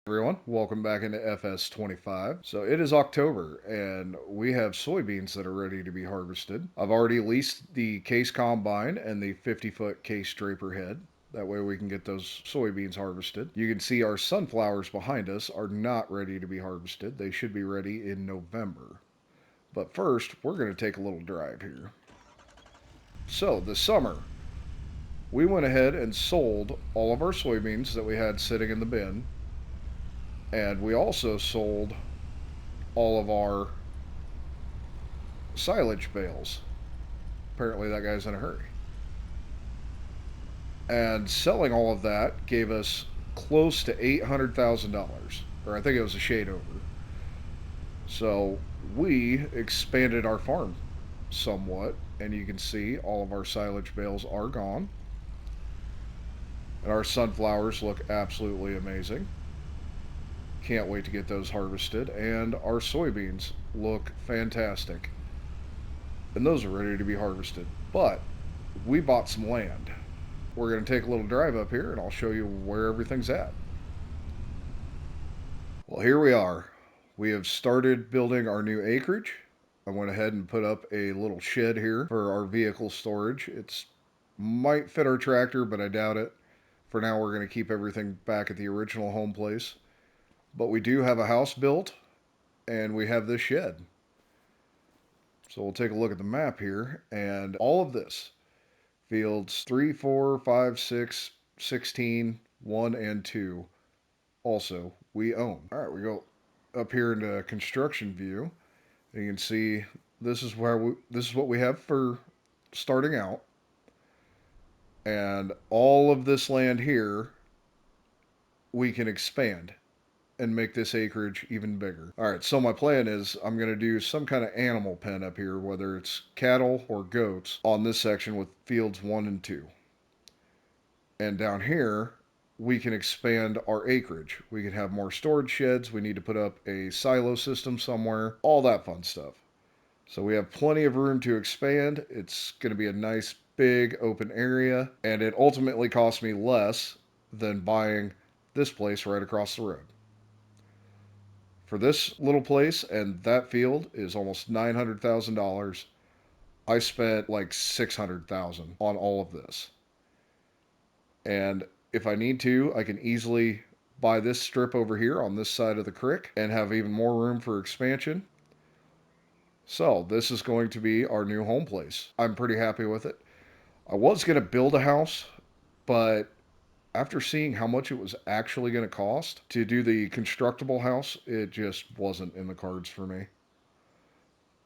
Everyone, welcome back into FS25. So it is October and we have soybeans that are ready to be harvested. I've already leased the case combine and the 50-foot case draper head. That way we can get those soybeans harvested. You can see our sunflowers behind us are not ready to be harvested. They should be ready in November. But first, we're going to take a little drive here. So this summer, we went ahead and sold all of our soybeans that we had sitting in the bin. And we also sold all of our silage bales. Apparently, that guy's in a hurry. And selling all of that gave us close to $800,000, or I think it was a shade over. So we expanded our farm somewhat, and you can see all of our silage bales are gone. And our sunflowers look absolutely amazing. Can't wait to get those harvested. And our soybeans look fantastic. And those are ready to be harvested. But we bought some land. We're going to take a little drive up here and I'll show you where everything's at. Well, here we are. We have started building our new acreage. I went ahead and put up a little shed here for our vehicle storage. It's might fit our tractor, but I doubt it. For now, we're going to keep everything back at the original home place. But we do have a house built and we have this shed. So we'll take a look at the map here, and all of this, fields 3, 4, 5, 6, 16, 1, and 2, also we own. All right, we go up here into construction view. And you can see this is what we have for starting out. And all of this land here we can expand and make this acreage even bigger. All right, so my plan is I'm going to do some kind of animal pen up here, whether it's cattle or goats, on this section with fields 1 and 2. And down here, we can expand our acreage. We can have more storage sheds. We need to put up a silo system somewhere, all that fun stuff. So we have plenty of room to expand. It's going to be a nice big open area, and it ultimately costs me less than buying this place right across the road. For this little place and that field is almost $900,000. I spent like $600,000 on all of this. And if I need to, I can easily buy this strip over here on this side of the creek and have even more room for expansion. So this is going to be our new home place. I'm pretty happy with it. I was going to build a house, but after seeing how much it was actually going to cost to do the constructible house, it just wasn't in the cards for me.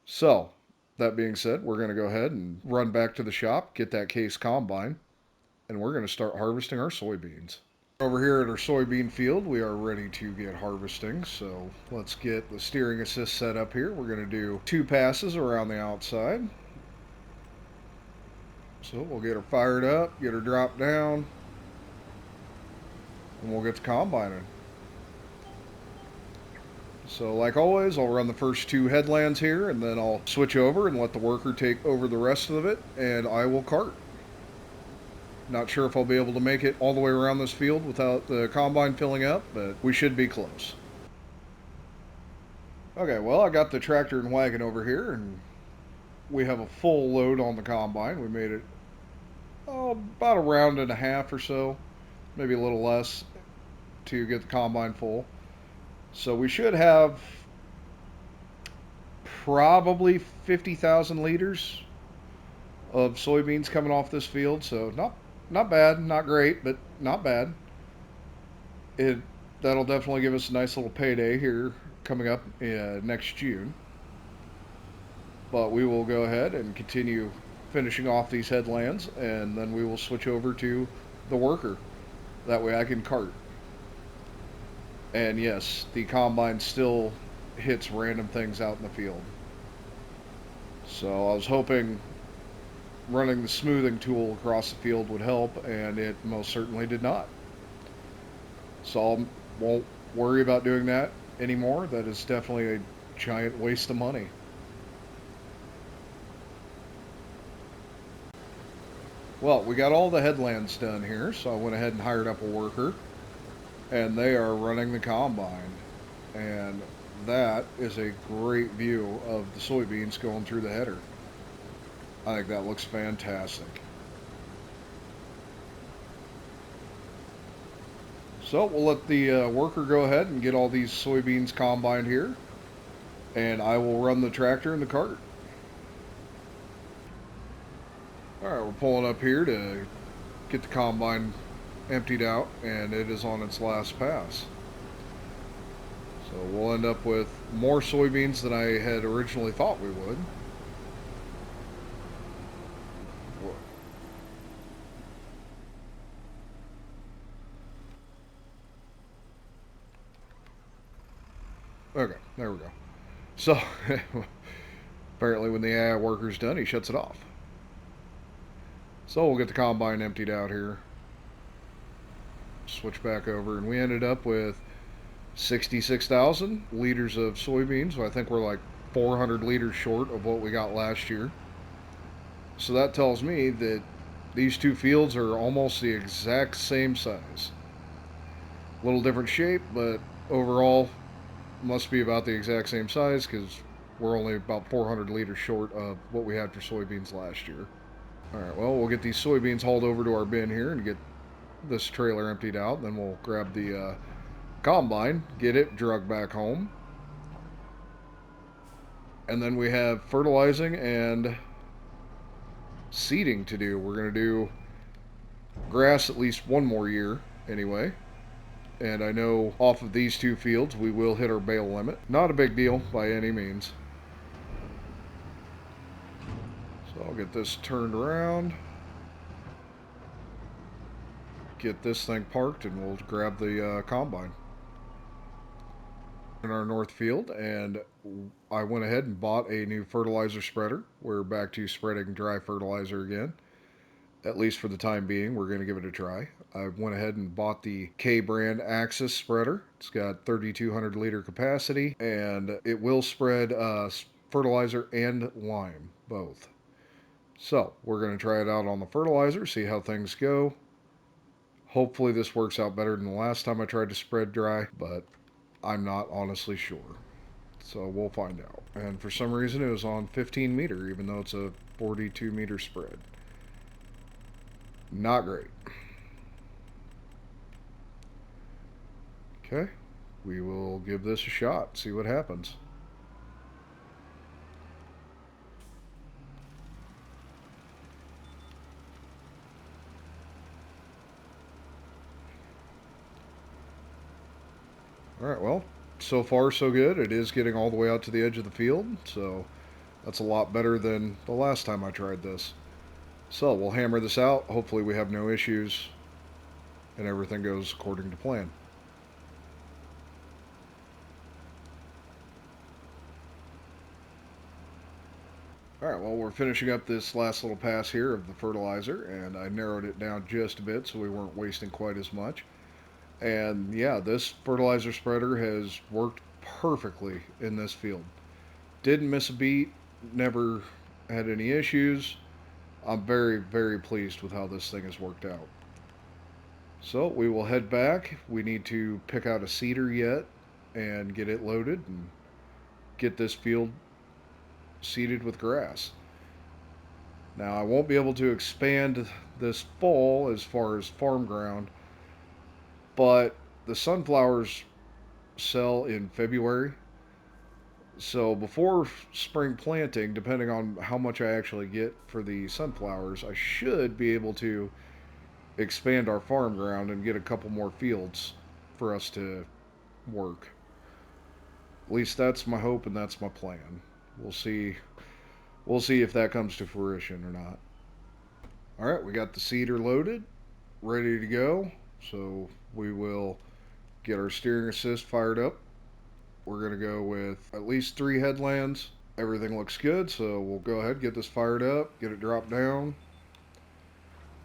So, that being said, we're going to go ahead and run back to the shop, get that case combine, and we're going to start harvesting our soybeans. Over here at our soybean field, we are ready to get harvesting. So let's get the steering assist set up here. We're going to do 2 passes around the outside. So we'll get her fired up, get her dropped down, and we'll get the combining. So like always, I'll run the first 2 headlands here, and then I'll switch over and let the worker take over the rest of it, and I will cart. Not sure if I'll be able to make it all the way around this field without the combine filling up, but we should be close. Okay, well, I got the tractor and wagon over here, and we have a full load on the combine. We made it about a round and a half or so, maybe a little less, to get the combine full. So we should have probably 50,000 liters of soybeans coming off this field. So not bad, not great, but not bad. It That'll definitely give us a nice little payday here coming up next June. But we will go ahead and continue finishing off these headlands, and then we will switch over to the worker. That way I can cart. And yes, the combine still hits random things out in the field. So I was hoping running the smoothing tool across the field would help, and it most certainly did not. So I won't worry about doing that anymore. That is definitely a giant waste of money. Well, we got all the headlands done here, so I went ahead and hired up a worker. and they are running the combine. And that is a great view of the soybeans going through the header. I think that looks fantastic. So we'll let the worker go ahead and get all these soybeans combined here, and I will run the tractor and the cart. All right, we're pulling up here to get the combine emptied out, and it is on its last pass. So we'll end up with more soybeans than I had originally thought we would. Okay, there we go. So apparently when the AI worker's done, he shuts it off. So we'll get the combine emptied out here. Switch back over, and we ended up with 66,000 liters of soybeans. So I think we're like 400 liters short of what we got last year. So that tells me that these two fields are almost the exact same size. A little different shape, but overall must be about the exact same size because we're only about 400 liters short of what we had for soybeans last year. All right, well, we'll get these soybeans hauled over to our bin here and get this trailer emptied out. Then we'll grab the combine, get it drugged back home. And then we have fertilizing and seeding to do. We're going to do grass at least one more year anyway. And I know off of these two fields we will hit our bale limit. Not a big deal by any means. So I'll get this turned around, get this thing parked, and we'll grab the combine. In our north field, and I went ahead and bought a new fertilizer spreader. We're back to spreading dry fertilizer again. At least for the time being, we're going to give it a try. I went ahead and bought the K brand Axis spreader. It's got 3,200 liter capacity, and it will spread fertilizer and lime both. So we're going to try it out on the fertilizer, see how things go. Hopefully this works out better than the last time I tried to spread dry, but I'm not honestly sure. So we'll find out. And for some reason it was on 15 meter, even though it's a 42 meter spread. Not great. Okay, we will give this a shot, see what happens. Alright, well, so far so good. It is getting all the way out to the edge of the field, so that's a lot better than the last time I tried this. So we'll hammer this out. Hopefully we have no issues and everything goes according to plan. Alright, well, we're finishing up this last little pass here of the fertilizer, and I narrowed it down just a bit so we weren't wasting quite as much. And yeah, this fertilizer spreader has worked perfectly in this field. Didn't miss a beat, never had any issues. I'm very, very pleased with how this thing has worked out. So we will head back. We need to pick out a seeder yet and get it loaded and get this field seeded with grass. Now I won't be able to expand this fall as far as farm ground, but the sunflowers sell in February. So before spring planting, depending on how much I actually get for the sunflowers, I should be able to expand our farm ground and get a couple more fields for us to work. At least that's my hope and that's my plan. We'll see. We'll see if that comes to fruition or not. All right, we got the seeder loaded, ready to go. So we will get our steering assist fired up. We're going to go with at least 3 headlands. Everything looks good, so we'll go ahead, get this fired up, get it dropped down,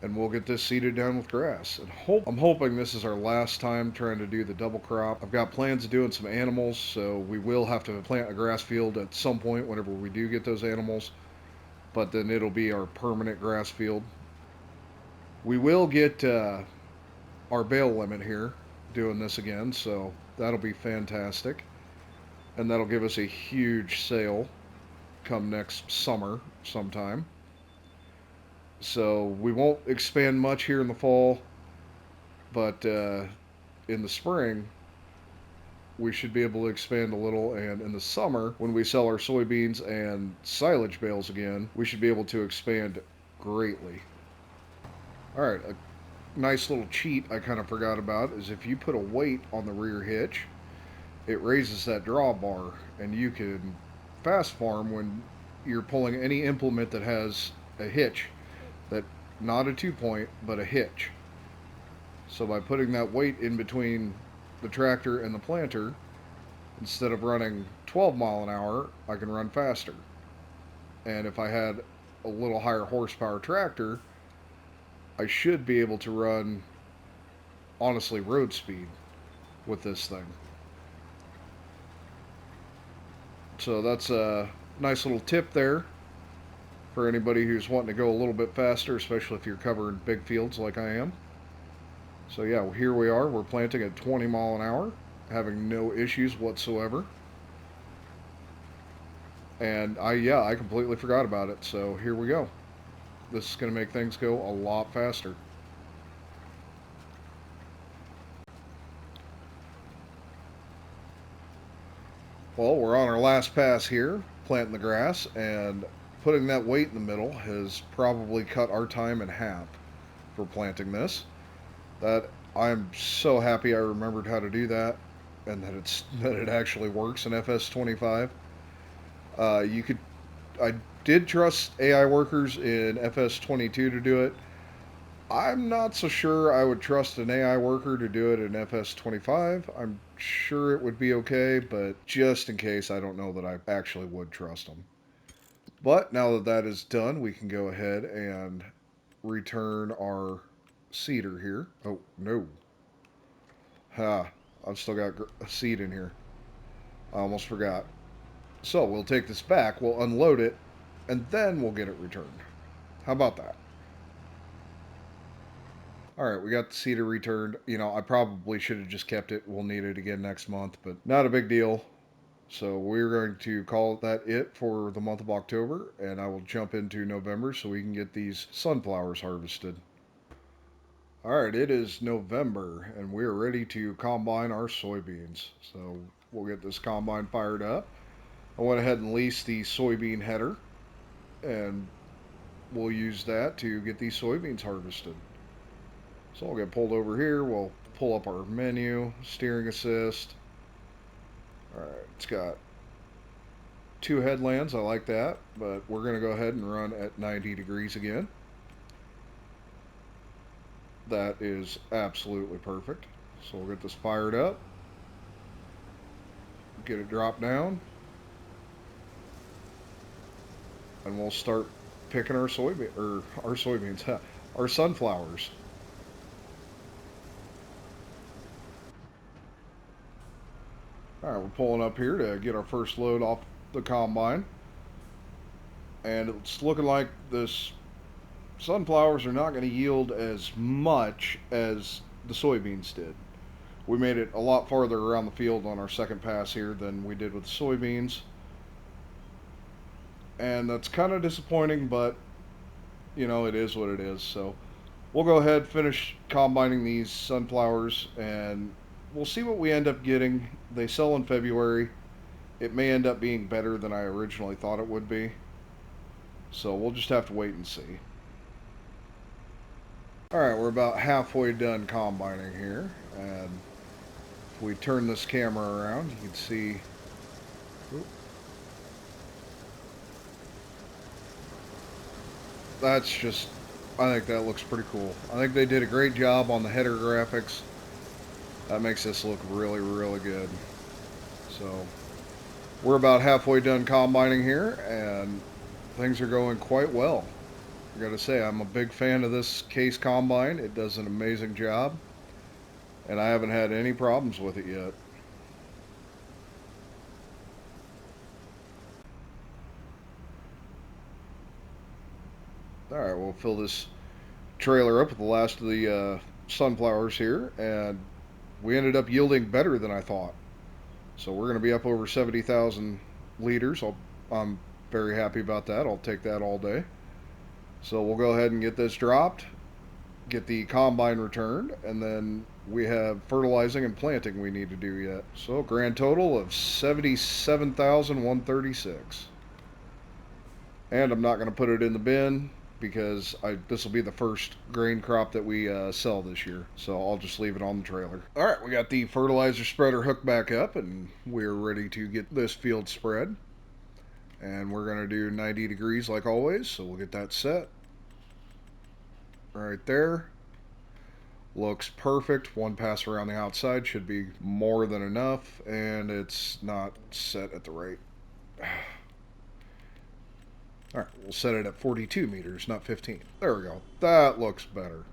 and we'll get this seeded down with grass. And I'm hoping this is our last time trying to do the double crop. I've got plans of doing some animals, so we will have to plant a grass field at some point whenever we do get those animals, but then it'll be our permanent grass field. We will get our bale limit here. doing this again, so that'll be fantastic. And that'll give us a huge sale come next summer sometime. So we won't expand much here in the fall, but in the spring we should be able to expand a little, and in the summer when we sell our soybeans and silage bales again, we should be able to expand greatly. All right, a nice little cheat I kind of forgot about is if you put a weight on the rear hitch, it raises that drawbar, and you can fast farm when you're pulling any implement that has a hitch, that not a 2 point but a hitch. So by putting that weight in between the tractor and the planter, instead of running 12 mile an hour, I can run faster. And if I had a little higher horsepower tractor, I should be able to run, honestly, road speed with this thing. So that's a nice little tip there for anybody who's wanting to go a little bit faster, especially if you're covering big fields like I am. So yeah, here we are. We're planting at 20 mile an hour, having no issues whatsoever. And I completely forgot about it. So here we go. This is going to make things go a lot faster. Well, we're on our last pass here, planting the grass, and putting that weight in the middle has probably cut our time in half for planting this. That I'm so happy I remembered how to do that, and that it actually works in FS25. You could I did trust AI workers in FS22 to do it. I'm not so sure I would trust an AI worker to do it in FS25. I'm sure it would be okay, but just in case, I don't know that I actually would trust them. But now that that is done, we can go ahead and return our seeder here. Oh, no. Ha, I've still got a seed in here. I almost forgot. So we'll take this back, we'll unload it, and then we'll get it returned. How about that? All right, we got the cedar returned. I probably should have just kept it. We'll need it again next month, but not a big deal. So we're going to call that it for the month of October, and I will jump into November so we can get these sunflowers harvested. All right, it is November, and we're ready to combine our soybeans. So we'll get this combine fired up. I went ahead and leased the soybean header, and we'll use that to get these soybeans harvested. So I'll get pulled over here. We'll pull up our menu, steering assist. All right, it's got two headlands. I like that, but we're going to go ahead and run at 90 degrees again. That is absolutely perfect. So we'll get this fired up, get it dropped down, and we'll start picking our soybeans, our sunflowers. All right, we're pulling up here to get our first load off the combine, and it's looking like this sunflowers are not going to yield as much as the soybeans did. We made it a lot farther around the field on our second pass here than we did with the soybeans, and that's kind of disappointing, but it is what it is. So we'll go ahead, finish combining these sunflowers, and we'll see what we end up getting. They sell in February. It may end up being better than I originally thought it would be. So we'll just have to wait and see. Alright, we're about halfway done combining here. And if we turn this camera around, you can see. That's just, I think that looks pretty cool. I think they did a great job on the header graphics. That makes this look really, really good. So we're about halfway done combining here, and things are going quite well. I gotta say, I'm a big fan of this case combine. It does an amazing job, and I haven't had any problems with it yet. Alright, we'll fill this trailer up with the last of the sunflowers here, and we ended up yielding better than I thought. So we're going to be up over 70,000 liters. I'm very happy about that. I'll take that all day. So we'll go ahead and get this dropped, get the combine returned, and then we have fertilizing and planting we need to do yet. So grand total of 77,136. And I'm not going to put it in the bin because this will be the first grain crop that we sell this year. So I'll just leave it on the trailer. All right, we got the fertilizer spreader hooked back up, and we're ready to get this field spread. And we're going to do 90 degrees like always, so we'll get that set. Right there. Looks perfect. One pass around the outside should be more than enough, and it's not set at the right. All right, we'll set it at 42 meters, not 15. There we go. That looks better.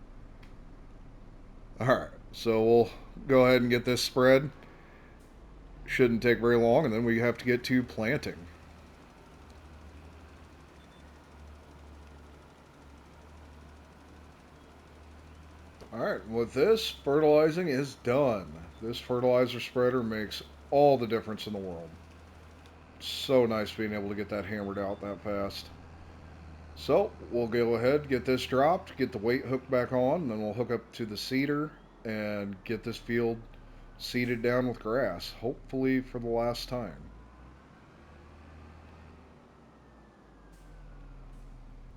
All right, so we'll go ahead and get this spread. Shouldn't take very long, and then we have to get to planting. All right, with this, fertilizing is done. This fertilizer spreader makes all the difference in the world. So nice being able to get that hammered out that fast. So we'll go ahead, get this dropped, get the weight hooked back on, and then we'll hook up to the seeder and get this field seeded down with grass, hopefully for the last time.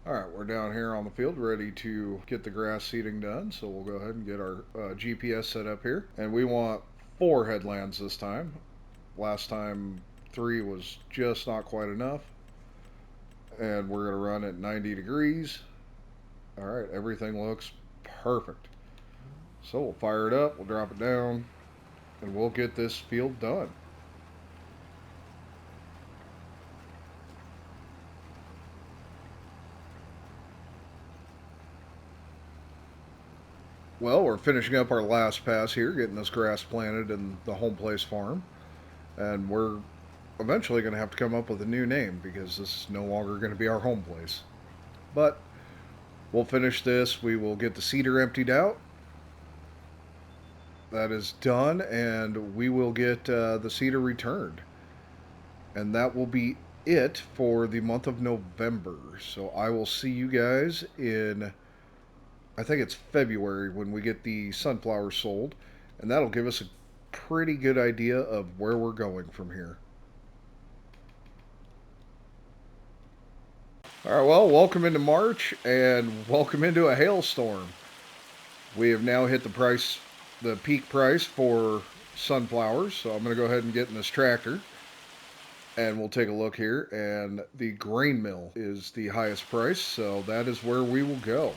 All right, we're down here on the field ready to get the grass seeding done, so we'll go ahead and get our GPS set up here. And we want 4 headlands this time. Last time 3 was just not quite enough. And we're going to run at 90 degrees. All right, everything looks perfect. So we'll fire it up, we'll drop it down, and we'll get this field done. Well, we're finishing up our last pass here, getting this grass planted in the home place farm. And we're eventually going to have to come up with a new name because this is no longer going to be our home place. But we'll finish this. We will get the seeder emptied out. That is done, and we will get the seeder returned. And that will be it for the month of November. So I will see you guys in, I think it's February, when we get the sunflowers sold. And that'll give us a pretty good idea of where we're going from here. All right, well, welcome into March and welcome into a hailstorm. We have now hit the peak price for sunflowers. So I'm going to go ahead and get in this tractor and we'll take a look here. And the grain mill is the highest price, so that is where we will go.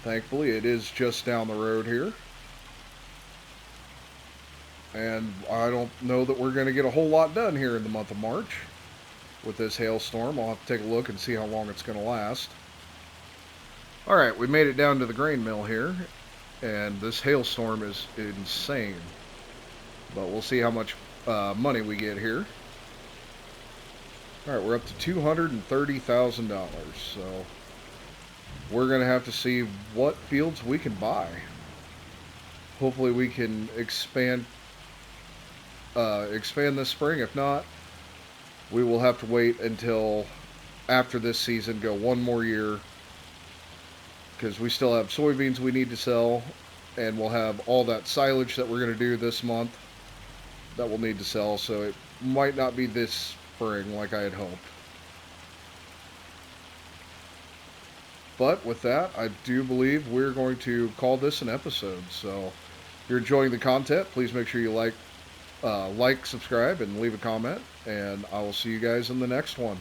Thankfully, it is just down the road here. And I don't know that we're going to get a whole lot done here in the month of March with this hailstorm. I'll have to take a look and see how long it's going to last. All right, we made it down to the grain mill here, and this hailstorm is insane. But we'll see how much money we get here. All right, we're up to $230,000, so we're going to have to see what fields we can buy. Hopefully we can expand this spring. If not, we will have to wait until after this season, go one more year, because we still have soybeans we need to sell, and we'll have all that silage that we're going to do this month that we'll need to sell, so it might not be this spring like I had hoped. But with that, I do believe we're going to call this an episode. So if you're enjoying the content, please make sure you like, subscribe, and leave a comment. And I will see you guys in the next one.